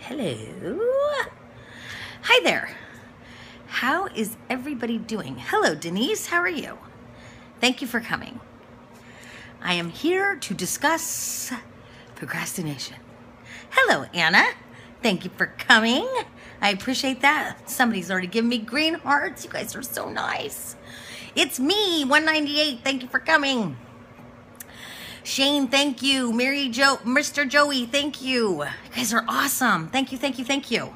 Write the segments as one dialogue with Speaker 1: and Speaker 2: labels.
Speaker 1: Hello. Hi there. How is everybody doing? Hello, Denise. How are you? Thank you for coming. I am here to discuss procrastination. Hello, Anna. Thank you for coming. I appreciate that. Somebody's already given me green hearts. You guys are so nice. It's me, 198. Thank you for coming. Shane, thank you. Mary Jo, Mr. Joey, thank you. You guys are awesome. Thank you, thank you, thank you.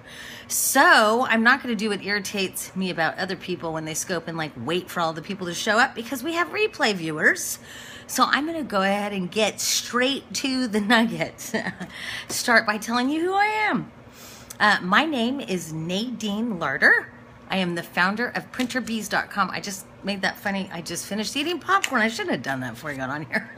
Speaker 1: So I'm not going to do what irritates me about other people when they scope and like wait for all the people to show up, because we have replay viewers. So I'm going to go ahead and get straight to the nugget. Start by telling you who I am. My name is Nadine Larder. I am the founder of printerbees.com. I just made that funny. I just finished eating popcorn. I shouldn't have done that before I got on here.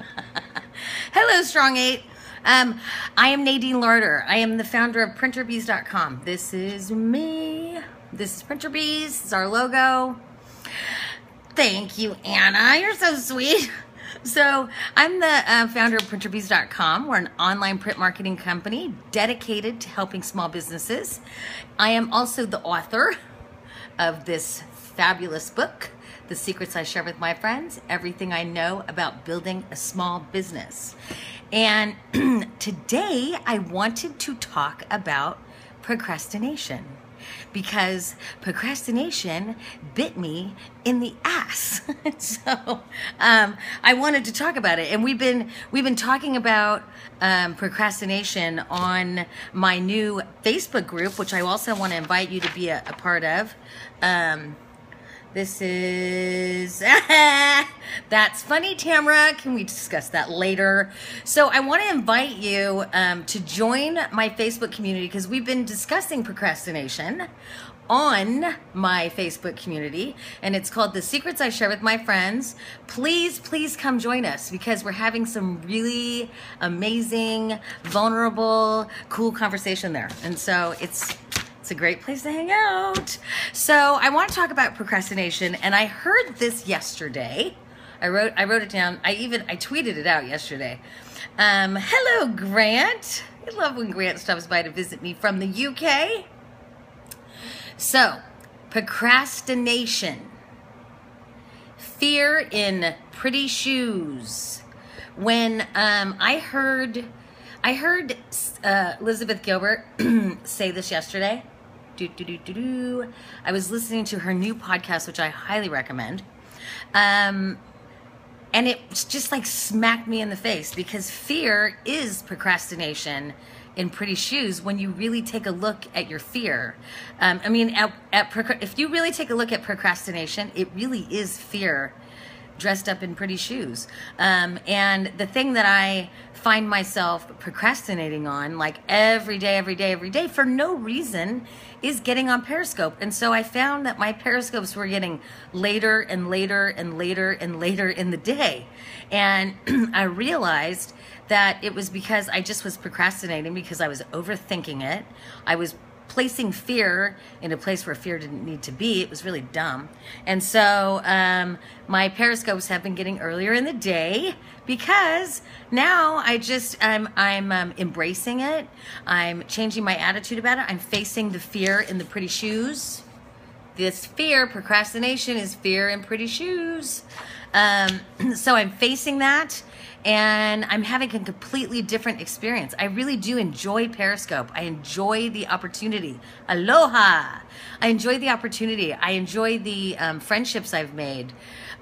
Speaker 1: Hello, Strong 8. I am Nadine Larder. I am the founder of printerbees.com. This is me. This is Printerbees. This is our logo. Thank you, Anna. You're so sweet. So I'm the founder of printerbees.com. We're an online print marketing company dedicated to helping small businesses. I am also the author of this fabulous book, The Secrets I Share with My Friends, Everything I Know About Building a Small Business. And today I wanted to talk about procrastination, because procrastination bit me in the ass. So I wanted to talk about it, and we've been talking about procrastination on my new Facebook group, which I also want to invite you to be a part of. This is, that's funny, Tamara. Can we discuss that later? So I want to invite you to join my Facebook community, because we've been discussing procrastination on my Facebook community, and it's called The Secrets I Share with My Friends. Please come join us, because we're having some really amazing, vulnerable, cool conversation there. And so it's a great place to hang out. So I want to talk about procrastination, and I heard this yesterday. I wrote it down. I tweeted it out yesterday. Hello, Grant. I love when Grant stops by to visit me from the UK. So, procrastination. Fear in pretty shoes. When I heard Elizabeth Gilbert say this yesterday. I was listening to her new podcast, which I highly recommend. And it just like smacked me in the face, because fear is procrastination in pretty shoes when you really take a look at your fear. If you really take a look at procrastination, it really is fear dressed up in pretty shoes. And the thing that I find myself procrastinating on, like every day for no reason, is getting on Periscope. And so I found that my Periscopes were getting later and later and later and later in the day. And I realized that it was because I just was procrastinating, because I was overthinking it. I was placing fear in a place where fear didn't need to be. It was really dumb. And so my Periscopes have been getting earlier in the day, because now I'm embracing it. I'm changing my attitude about it. I'm facing the fear in the pretty shoes. This fear, procrastination, is fear in pretty shoes. So I'm facing that, and I'm having a completely different experience. I really do enjoy Periscope. I enjoy the opportunity. Aloha! I enjoy the opportunity. I enjoy the friendships I've made.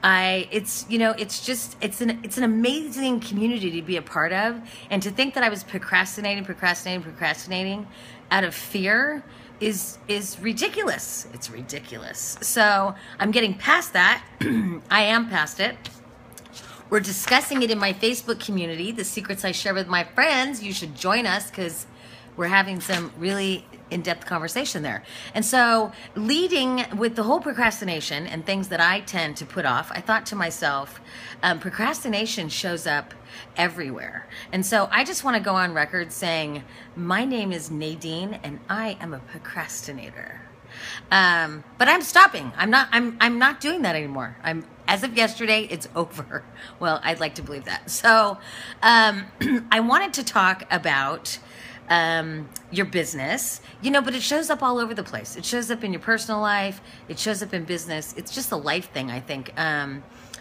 Speaker 1: It's an amazing community to be a part of, and to think that I was procrastinating out of fear is ridiculous. It's ridiculous. So I'm getting past that. I am past it. We're discussing it in my Facebook community, The Secrets I Share with My Friends. You should join us, because we're having some really in-depth conversation there. And so, leading with the whole procrastination and things that I tend to put off, I thought to myself, procrastination shows up everywhere. And so I just want to go on record saying, my name is Nadine, and I am a procrastinator. But I'm stopping. I'm not doing that anymore. As of yesterday, it's over. Well, I'd like to believe that. So I wanted to talk about your business, but it shows up all over the place. It shows up in your personal life. It shows up in business. It's just a life thing, I think.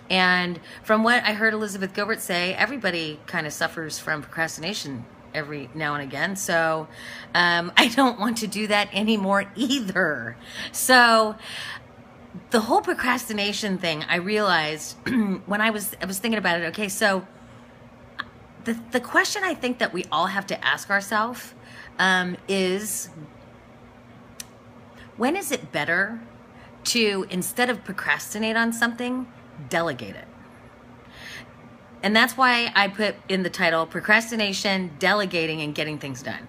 Speaker 1: And from what I heard Elizabeth Gilbert say, everybody kind of suffers from procrastination every now and again. So I don't want to do that anymore either. So the whole procrastination thing, I realized when I was thinking about it. Okay, so the question I think that we all have to ask ourselves is, when is it better to, instead of procrastinate on something, delegate it? And that's why I put in the title, Procrastination, Delegating, and Getting Things Done.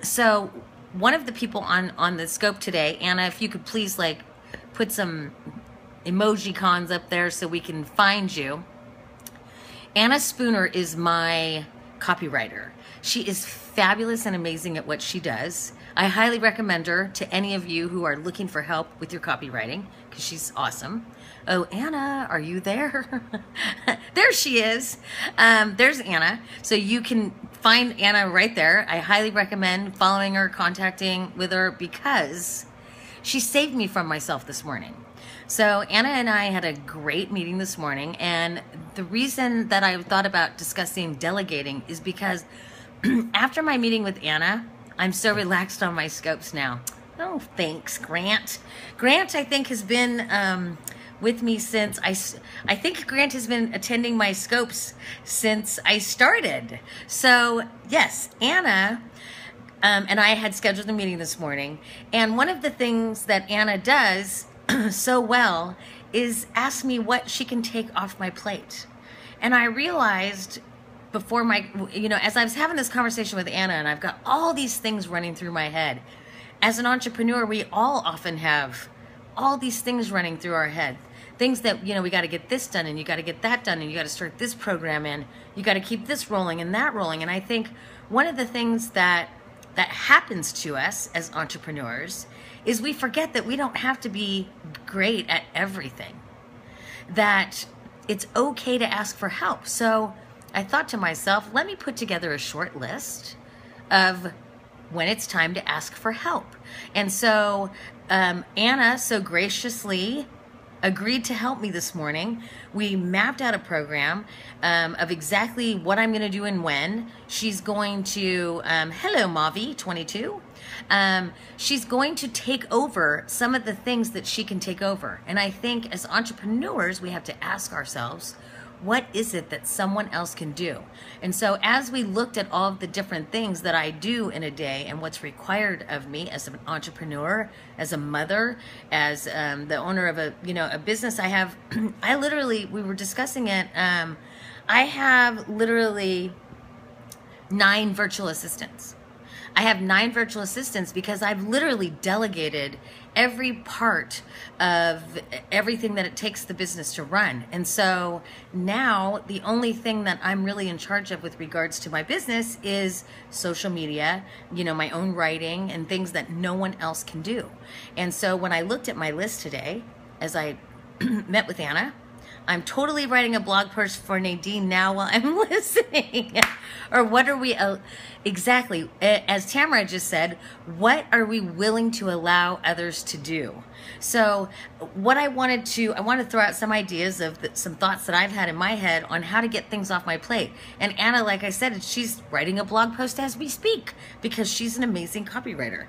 Speaker 1: So one of the people on the scope today, Anna, if you could please put some emoji cons up there so we can find you. Anna Spooner is my copywriter. She is fabulous and amazing at what she does. I highly recommend her to any of you who are looking for help with your copywriting, because she's awesome. Oh, Anna, are you there? There she is. There's Anna. So you can find Anna right there. I highly recommend following her, contacting with her, because she saved me from myself this morning. So Anna and I had a great meeting this morning, and the reason that I thought about discussing delegating is because after my meeting with Anna, I'm so relaxed on my scopes now. Oh, thanks, Grant. Grant, I think, has been with me since I think Grant has been attending my scopes since I started. So yes, Anna and I had scheduled a meeting this morning, and one of the things that Anna does so well is ask me what she can take off my plate. And I realized before as I was having this conversation with Anna, and I've got all these things running through my head. As an entrepreneur, we all often have all these things running through our head. Things that, we got to get this done, and you got to get that done, and you got to start this program in. You got to keep this rolling and that rolling. And I think one of the things that happens to us as entrepreneurs is we forget that we don't have to be great at everything, that it's okay to ask for help. So I thought to myself, let me put together a short list of when it's time to ask for help. And so Anna so graciously agreed to help me this morning. We mapped out a program of exactly what I'm going to do and when. She's going to, hello Mavi, 22. She's going to take over some of the things that she can take over. And I think as entrepreneurs, we have to ask ourselves, what is it that someone else can do? And so as we looked at all of the different things that I do in a day and what's required of me as an entrepreneur, as a mother, as the owner of a business, I have, we were discussing it, I have literally 9 virtual assistants. I have 9 virtual assistants because I've literally delegated every part of everything that it takes the business to run. And so now the only thing that I'm really in charge of with regards to my business is social media, my own writing and things that no one else can do. And so when I looked at my list today, as I met with Anna, I'm totally writing a blog post for Nadine now while I'm listening. Or what are we, exactly, as Tamara just said, what are we willing to allow others to do? So what I want to throw out some ideas of some thoughts that I've had in my head on how to get things off my plate. And Anna, like I said, she's writing a blog post as we speak because she's an amazing copywriter.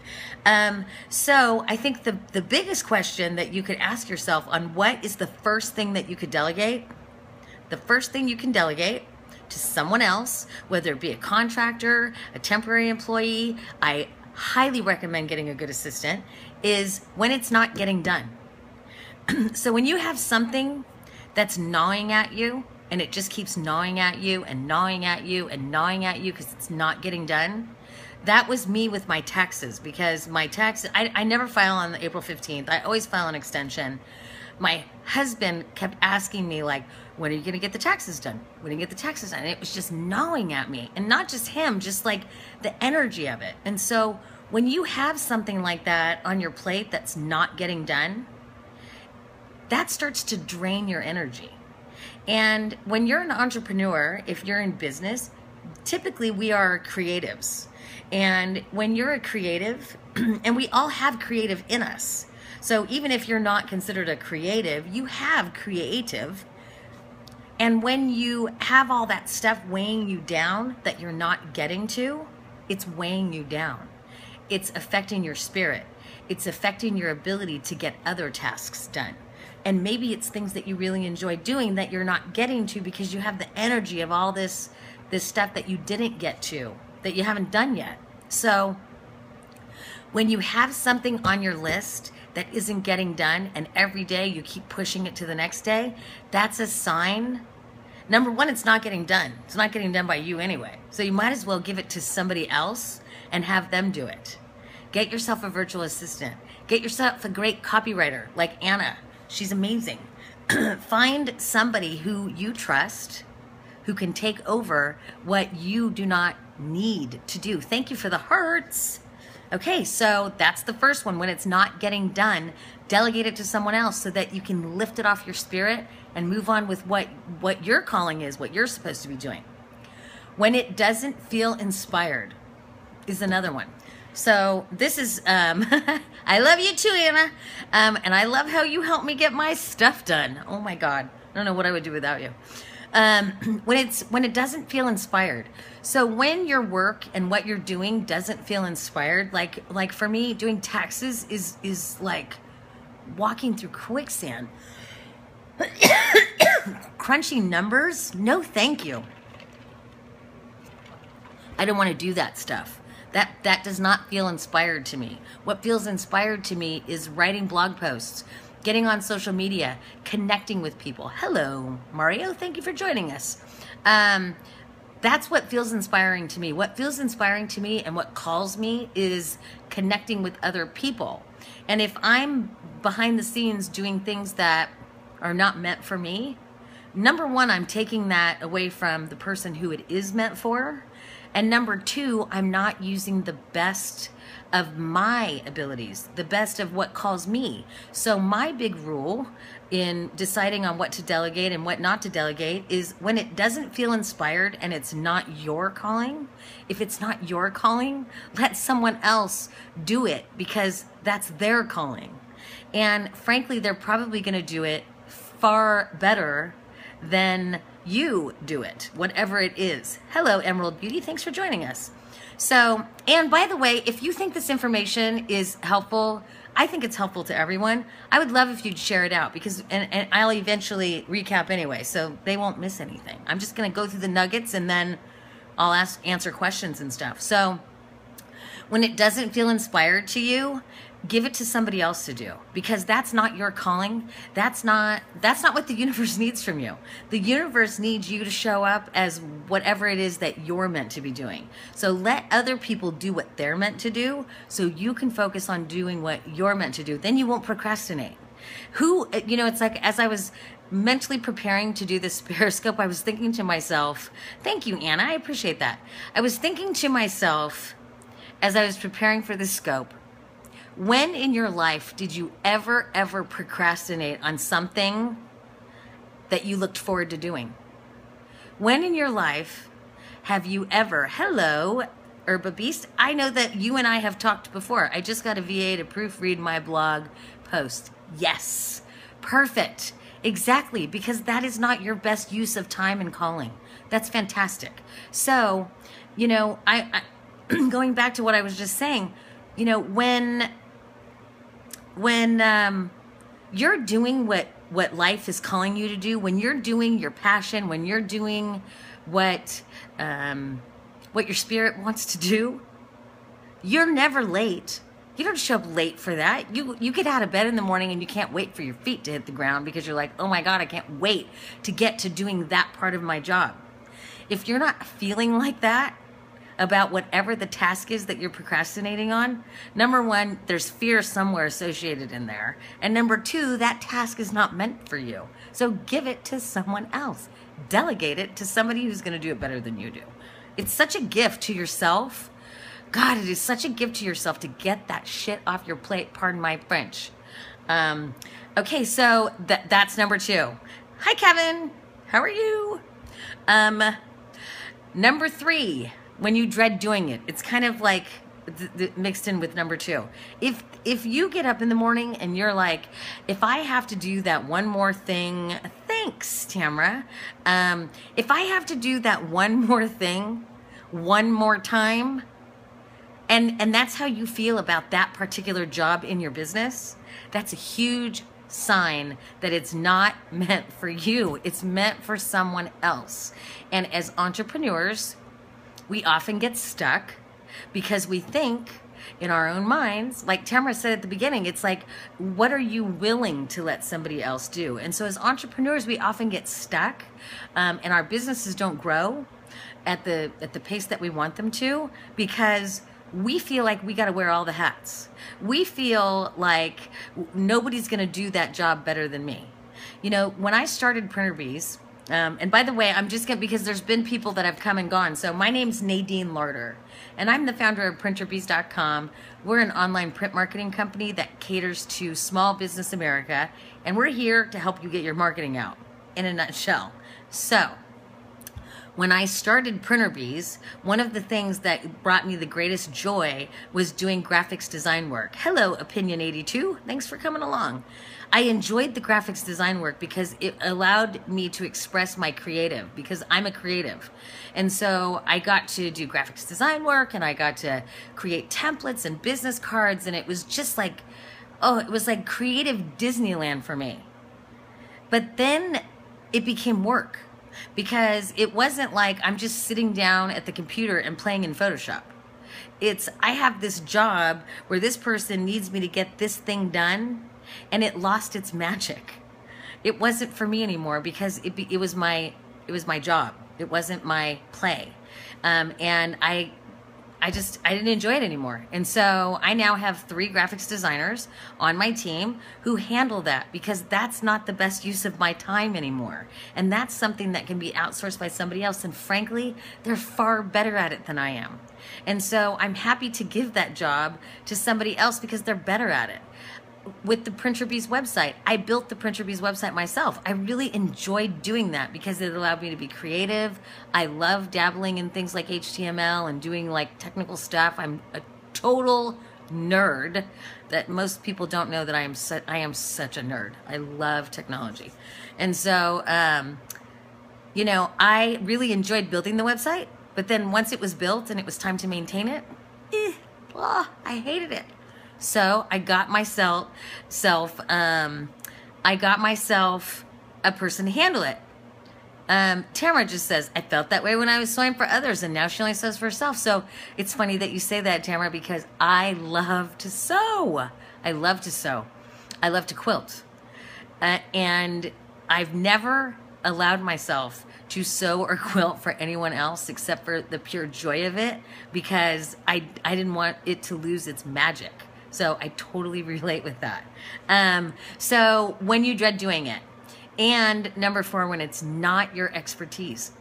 Speaker 1: So I think the biggest question that you could ask yourself on what is the first thing that you could delegate, the first thing you can delegate to someone else, whether it be a contractor, a temporary employee, I highly recommend getting a good assistant, is when it's not getting done. So when you have something that's gnawing at you and it just keeps gnawing at you and gnawing at you and gnawing at you because it's not getting done, that was me with my taxes, because my taxes, I never file on April 15th. I always file an extension. My husband kept asking me, like, when are you going to get the taxes done? When are you going to get the taxes done? And it was just gnawing at me. And not just him, just like the energy of it. And so when you have something like that on your plate that's not getting done, that starts to drain your energy. And when you're an entrepreneur, if you're in business, typically we are creatives. And when you're a creative, and we all have creative in us. So even if you're not considered a creative, you have creative. And when you have all that stuff weighing you down that you're not getting to, it's weighing you down. It's affecting your spirit. It's affecting your ability to get other tasks done. And maybe it's things that you really enjoy doing that you're not getting to because you have the energy of all this stuff that you didn't get to, that you haven't done yet. So when you have something on your list that isn't getting done and every day you keep pushing it to the next day, that's a sign. Number one, it's not getting done. It's not getting done by you anyway. So you might as well give it to somebody else and have them do it. Get yourself a virtual assistant. Get yourself a great copywriter like Anna. She's amazing. Find somebody who you trust, who can take over what you do not need to do. Thank you for the hearts. Okay, so that's the first one. When it's not getting done, delegate it to someone else so that you can lift it off your spirit and move on with what your calling is, what you're supposed to be doing. When it doesn't feel inspired is another one. So this is, I love you too, Anna. And I love how you help me get my stuff done. Oh my God. I don't know what I would do without you. When it doesn't feel inspired. So when your work and what you're doing doesn't feel inspired, like for me, doing taxes is like walking through quicksand. Crunching numbers? No, thank you. I don't want to do that stuff. That does not feel inspired to me. What feels inspired to me is writing blog posts, getting on social media, connecting with people. Hello, Mario. Thank you for joining us. That's what feels inspiring to me. What feels inspiring to me and what calls me is connecting with other people. And if I'm behind the scenes doing things that are not meant for me, number one, I'm taking that away from the person who it is meant for. And number two, I'm not using the best of my abilities, the best of what calls me. So my big rule in deciding on what to delegate and what not to delegate is when it doesn't feel inspired and it's not your calling, if it's not your calling, let someone else do it because that's their calling. And frankly, they're probably going to do it far better than you do it, whatever it is. Hello, Emerald Beauty. Thanks for joining us. So, and by the way, if you think this information is helpful, I think it's helpful to everyone. I would love if you'd share it out because, and I'll eventually recap anyway, so they won't miss anything. I'm just going to go through the nuggets and then I'll answer questions and stuff. So when it doesn't feel inspired to you, give it to somebody else to do because that's not your calling. That's not what the universe needs from you. The universe needs you to show up as whatever it is that you're meant to be doing. So let other people do what they're meant to do so you can focus on doing what you're meant to do. Then you won't procrastinate. It's like as I was mentally preparing to do this Periscope, I was thinking to myself, thank you, Anna, I appreciate that. I was thinking to myself as I was preparing for this scope, when in your life did you ever procrastinate on something that you looked forward to doing? When in your life have you ever, hello, Herba Beast, I know that you and I have talked before. I just got a VA to proofread my blog post. Yes, perfect. Exactly, because that is not your best use of time and calling. That's fantastic. So, I going back to what I was just saying, when you're doing what life is calling you to do, when you're doing your passion, when you're doing what your spirit wants to do, you're never late. You don't show up late for that. You get out of bed in the morning and you can't wait for your feet to hit the ground because you're like, oh my God, I can't wait to get to doing that part of my job. If you're not feeling like that about whatever the task is that you're procrastinating on, number one, there's fear somewhere associated in there. And number two, that task is not meant for you. So give it to someone else. Delegate it to somebody who's going to do it better than you do. It's such a gift to yourself. God, it is such a gift to yourself to get that shit off your plate. Pardon my French. Okay, so that's number two. Hi, Kevin. How are you? Number three. when you dread doing it, it's kind of like mixed in with number 2. If you get up in the morning and you're like, if I have to do that one more thing, thanks, Tamara. If I have to do that one more thing, one more time, and that's how you feel about that particular job in your business, that's a huge sign that it's not meant for you. It's meant for someone else. And as entrepreneurs, we often get stuck because we think in our own minds, like Tamara said at the beginning, it's like, what are you willing to let somebody else do? And so as entrepreneurs, we often get stuck, and our businesses don't grow at the pace that we want them to, because we feel like we got to wear all the hats. We feel like nobody's going to do that job better than me. You know, when I started Printer Bees, and by the way, I'm just going to, because there's been people that have come and gone. So my name's Nadine Larder, and I'm the founder of printerbees.com. We're an online print marketing company that caters to small business America, and we're here to help you get your marketing out in a nutshell. So when I started Printer Bees, one of the things that brought me the greatest joy was doing graphics design work. Hello, Opinion 82. Thanks for coming along. I enjoyed the graphics design work because it allowed me to express my creative, because I'm a creative. And so I got to do graphics design work, and I got to create templates and business cards, and it was just like, oh, it was like creative Disneyland for me. But then it became work, because it wasn't like I'm just sitting down at the computer and playing in Photoshop. It's, I have this job where this person needs me to get this thing done, and it lost its magic. It wasn't for me anymore, because it was my job. It wasn't my play. And I didn't enjoy it anymore. And so I now have 3 graphics designers on my team who handle that, because that's not the best use of my time anymore. And that's something that can be outsourced by somebody else. And frankly, they're far better at it than I am. And so I'm happy to give that job to somebody else because they're better at it. With the Printer Bees website, I built the Printer Bees website myself. I really enjoyed doing that because it allowed me to be creative. I love dabbling in things like HTML and doing like technical stuff. I'm a total nerd that most people don't know that I am such a nerd. I love technology. And so, you know, I really enjoyed building the website, but then once it was built and it was time to maintain it, I hated it. So I got myself a person to handle it. Tamara just says, I felt that way when I was sewing for others, and now she only sews for herself. So it's funny that you say that, Tamara, because I love to sew. I love to sew. I love to quilt. And I've never allowed myself to sew or quilt for anyone else except for the pure joy of it, because I didn't want it to lose its magic. So I totally relate with that. So when you dread doing it. And number 4, when it's not your expertise.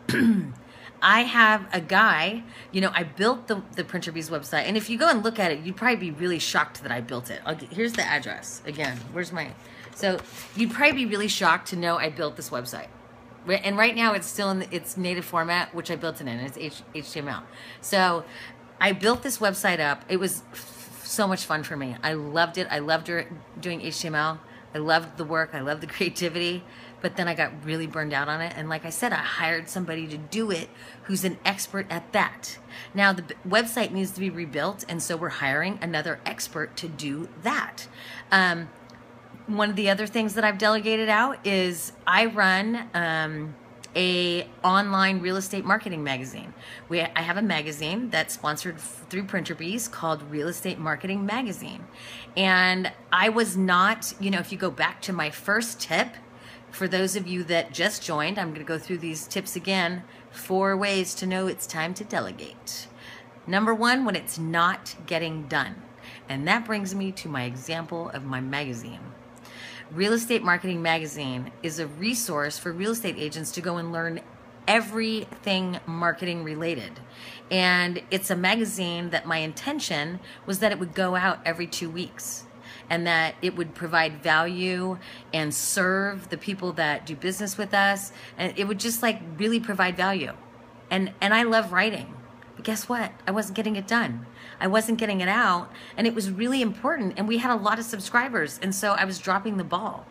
Speaker 1: I have a guy, you know, I built the Printer Bees website. And if you go and look at it, you'd probably be really shocked that I built it. Here's the address. Again, where's my... So you'd probably be really shocked to know I built this website. And right now it's still in its native format, which I built it in. It's HTML. So I built this website up. It was so much fun for me. I loved it. I loved doing HTML. I loved the work. I loved the creativity. But then I got really burned out on it. And like I said, I hired somebody to do it who's an expert at that. Now the website needs to be rebuilt, and so we're hiring another expert to do that. One of the other things that I've delegated out is I run a online real estate marketing magazine. I have a magazine that's sponsored through Printer Bees called Real Estate Marketing Magazine. And I was not, you know, if you go back to my first tip, for those of you that just joined, I'm going to go through these tips again. 4 ways to know it's time to delegate. Number 1, when it's not getting done. And that brings me to my example of my magazine. Real Estate Marketing Magazine is a resource for real estate agents to go and learn everything marketing related. And it's a magazine that my intention was that it would go out every 2 weeks, and that it would provide value and serve the people that do business with us. And it would just like really provide value. And I love writing. But guess what? I wasn't getting it done. I wasn't getting it out, and it was really important, and we had a lot of subscribers, and so I was dropping the ball.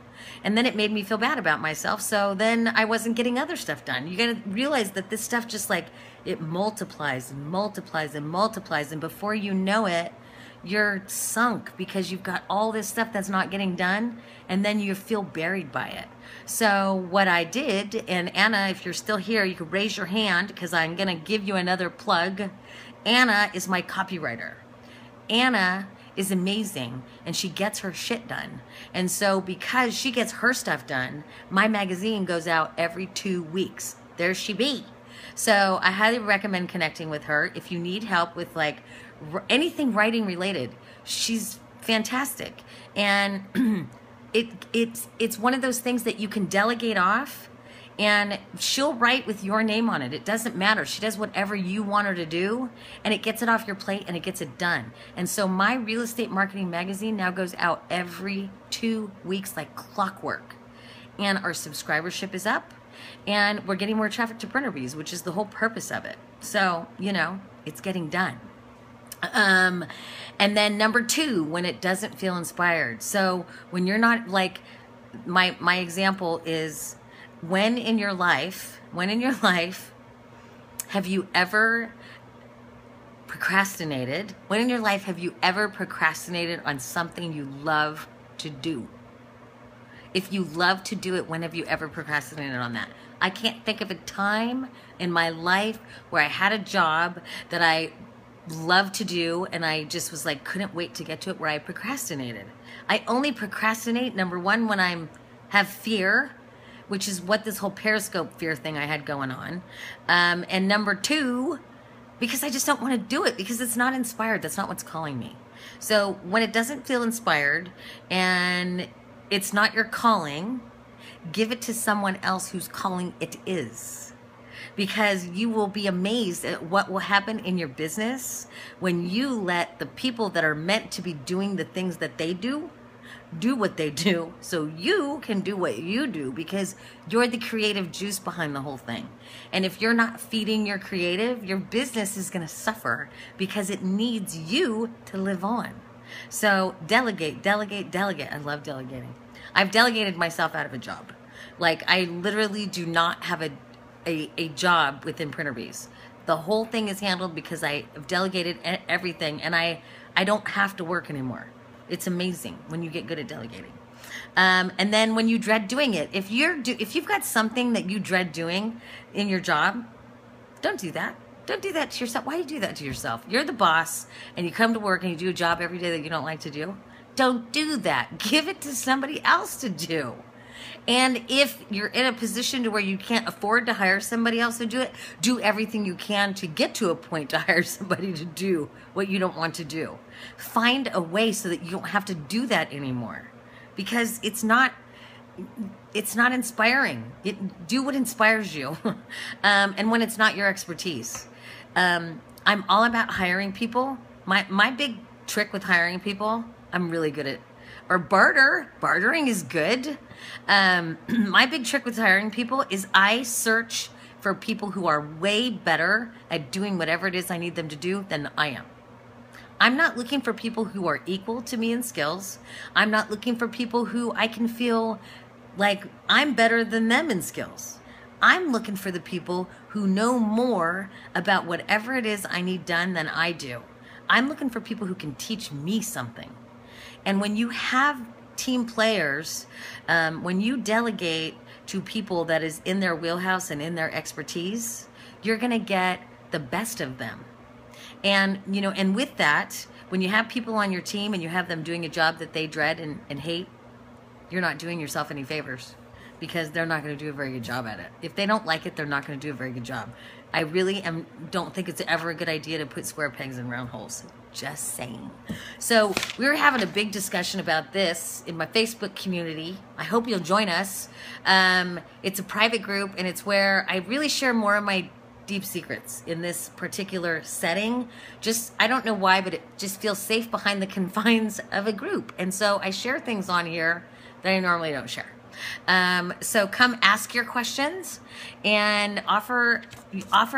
Speaker 1: And then it made me feel bad about myself, so then I wasn't getting other stuff done. You gotta realize that this stuff just like, it multiplies and multiplies and multiplies, and before you know it, you're sunk because you've got all this stuff that's not getting done, and then you feel buried by it. So what I did, and Anna, if you're still here, you could raise your hand because I'm gonna give you another plug. Anna is my copywriter. Anna is amazing, and she gets her shit done. And so because she gets her stuff done, my magazine goes out every 2 weeks. There she be. So I highly recommend connecting with her if you need help with like anything writing related. She's fantastic, and it's one of those things that you can delegate off, and she'll write with your name on it. It doesn't matter. She does whatever you want her to do, and it gets it off your plate, and it gets it done. And so my real estate marketing magazine now goes out every 2 weeks like clockwork, and our subscribership is up, and we're getting more traffic to Printer Bees, which is the whole purpose of it. So, you know, it's getting done. And then number 2, when it doesn't feel inspired. So when you're not like, my example is, when in your life have you ever procrastinated? When in your life have you ever procrastinated on something you love to do? If you love to do it, when have you ever procrastinated on that? I can't think of a time in my life where I had a job that I loved to do and I just was like, couldn't wait to get to it, where I procrastinated. I only procrastinate, number 1, when I have fear, which is what this whole Periscope fear thing I had going on. And number 2, because I just don't want to do it because it's not inspired. That's not what's calling me. So when it doesn't feel inspired and it's not your calling, give it to someone else whose calling it is. Because you will be amazed at what will happen in your business when you let the people that are meant to be doing the things that they do what they do, so you can do what you do, because you're the creative juice behind the whole thing. And if you're not feeding your creative, your business is going to suffer because it needs you to live on. So delegate, delegate, delegate. I love delegating. I've delegated myself out of a job. Like, I literally do not have a job within Printer Bees. The whole thing is handled because I have delegated everything, and I don't have to work anymore. It's amazing when you get good at delegating. And then when you dread doing it, if you've got something that you dread doing in your job, don't do that. Don't do that to yourself. Why do you do that to yourself? You're the boss, and you come to work and you do a job every day that you don't like to do. Don't do that. Give it to somebody else to do. And if you're in a position to where you can't afford to hire somebody else to do it, do everything you can to get to a point to hire somebody to do what you don't want to do. Find a way so that you don't have to do that anymore, because it's not inspiring. Do what inspires you. And when it's not your expertise. I'm all about hiring people. My big trick with hiring people, I'm really good at, or bartering is good. My big trick with hiring people is I search for people who are way better at doing whatever it is I need them to do than I am. I'm not looking for people who are equal to me in skills. I'm not looking for people who I can feel like I'm better than them in skills. I'm looking for the people who know more about whatever it is I need done than I do. I'm looking for people who can teach me something. And when you have team players, when you delegate to people that is in their wheelhouse and in their expertise, you're going to get the best of them. And, you know, and with that, when you have people on your team and you have them doing a job that they dread and hate, you're not doing yourself any favors, because they're not going to do a very good job at it. If they don't like it, they're not going to do a very good job. I really don't think it's ever a good idea to put square pegs in round holes. Just saying. So we were having a big discussion about this in my Facebook community. I hope you'll join us. It's a private group, and it's where I really share more of my deep secrets in this particular setting. Just, I don't know why, but it just feels safe behind the confines of a group. And so I share things on here that I normally don't share. So come ask your questions and offer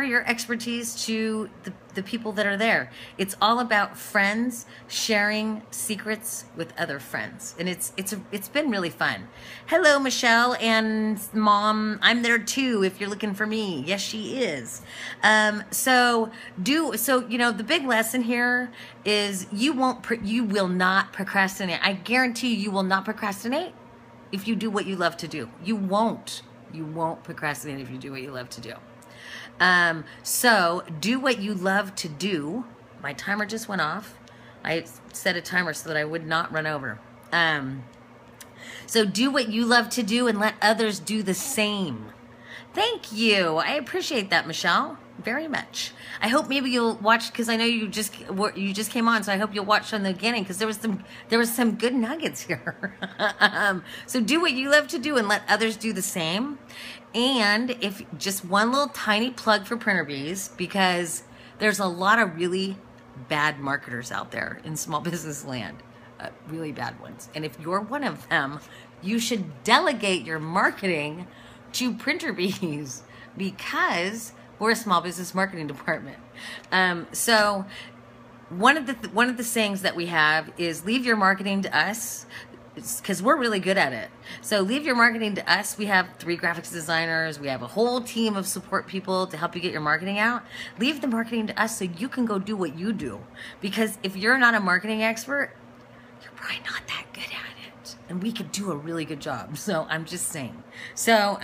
Speaker 1: your expertise to the people that are there. It's all about friends sharing secrets with other friends, and it's been really fun. Hello, Michelle and Mom. I'm there too if you're looking for me. Yes, she is. So you know, the big lesson here is you will not procrastinate. I guarantee you will not procrastinate if you do what you love to do. You won't procrastinate if you do what you love to do. So do what you love to do. My timer just went off. I set a timer so that I would not run over. So do what you love to do and let others do the same. Thank you. I appreciate that, Michelle, very much. I hope maybe you'll watch, because I know you just came on, so I hope you'll watch from the beginning, because there was some good nuggets here. So do what you love to do and let others do the same. And if just one little tiny plug for Printer Bees, because there's a lot of really bad marketers out there in small business land, really bad ones. And if you're one of them, you should delegate your marketing to Printer Bees, because we're a small business marketing department. So one of the sayings that we have is leave your marketing to us, because we're really good at it. So leave your marketing to us. We have 3 graphics designers. We have a whole team of support people to help you get your marketing out. Leave the marketing to us so you can go do what you do. Because if you're not a marketing expert, you're probably not that good at it. And we could do a really good job. So I'm just saying. So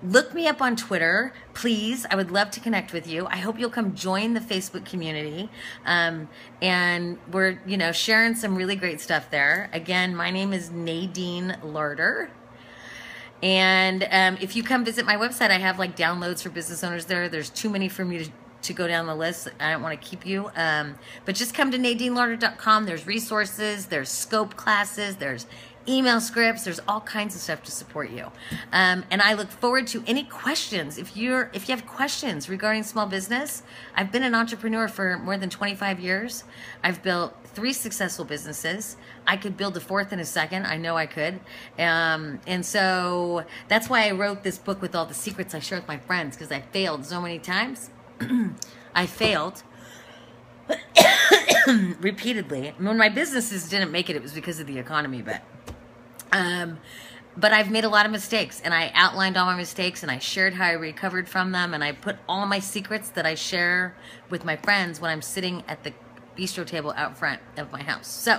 Speaker 1: look me up on Twitter, please. I would love to connect with you. I hope you'll come join the Facebook community. And we're, you know, sharing some really great stuff there. Again, my name is Nadine Larder. And if you come visit my website, I have like downloads for business owners there. There's too many for me to go down the list. I don't want to keep you. But just come to NadineLarder.com. There's resources, there's scope classes, there's email scripts, there's all kinds of stuff to support you. And I look forward to any questions. If you have questions regarding small business, I've been an entrepreneur for more than 25 years. I've built 3 successful businesses. I could build a 4th in a second. I know I could. And so that's why I wrote this book with all the secrets I share with my friends, because I failed so many times. I failed repeatedly. When my businesses didn't make it, it was because of the economy, but I've made a lot of mistakes, and I outlined all my mistakes, and I shared how I recovered from them, and I put all my secrets that I share with my friends when I'm sitting at the bistro table out front of my house. So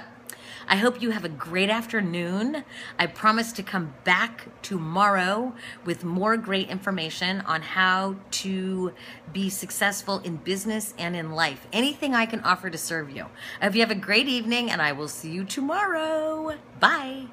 Speaker 1: I hope you have a great afternoon. I promise to come back tomorrow with more great information on how to be successful in business and in life. Anything I can offer to serve you. I hope you have a great evening, and I will see you tomorrow. Bye.